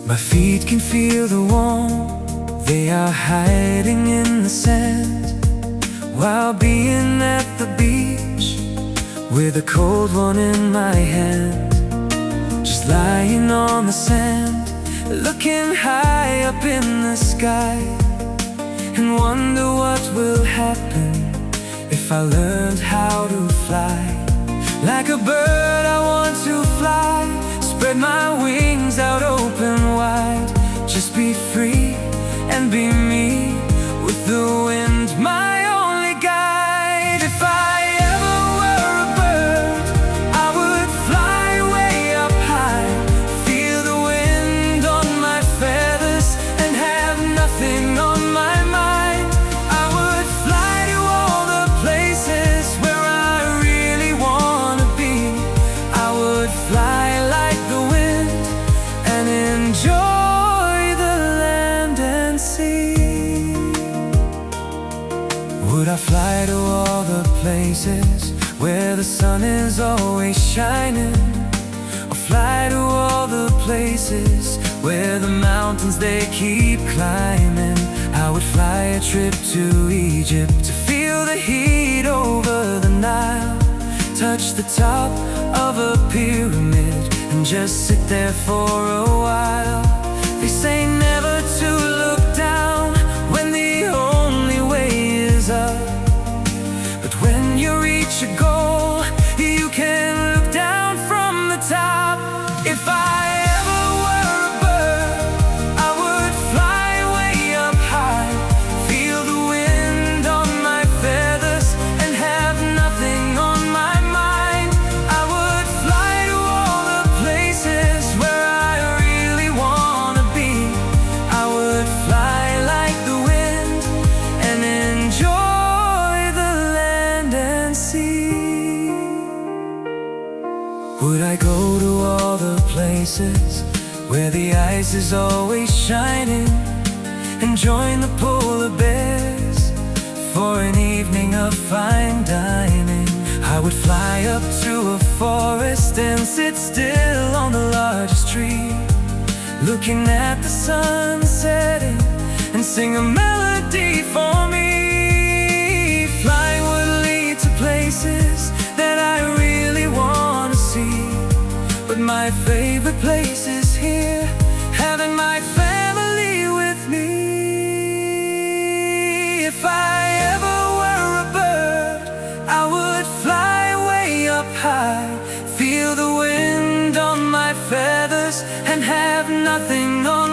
My feet can feel the warmth, they are hiding in the sand. While being at the beach, with a cold one in my hand, just lying on the sand, looking high up in the sky, and wonder what will happen if I learned how to fly. Like a bird I want to fly, spread my wings out open wide, just be free and be me, with the wind my only guide. If I ever were a bird, I would fly way up high, feel the wind on my feathers and have nothing on my mind. I would fly to all the places where I really wanna be. I would fly like the wind and enjoy the land and sea. Would I fly to all the places where the sun is always shining, or fly to all the places where the mountains they keep climbing? I would fly a trip to Egypt to feel the heat over the Nile, touch the top of a pyramid and just sit there for a while. They say never to look down when the only way is up, but when you reach a goal, you can look down from the top. If I ever were a bird, I would fly way up high, feel the wind on my feathers and have nothing on my mind. I would fly to all the places where I really wanna be. I would fly like the wind and enjoy the land and sea. Would I go to all the places where the ice is always shining, and join the polar bears for an evening of fine dining? I would fly up to a forest and sit still on the largest tree, looking at the sun setting and sing a melody for me. Flying would lead to places that I really want to see, but my favorite place is here, having my family with me. If I ever were a bird, I would fly way up high, feel the wind on my feathers and have nothing on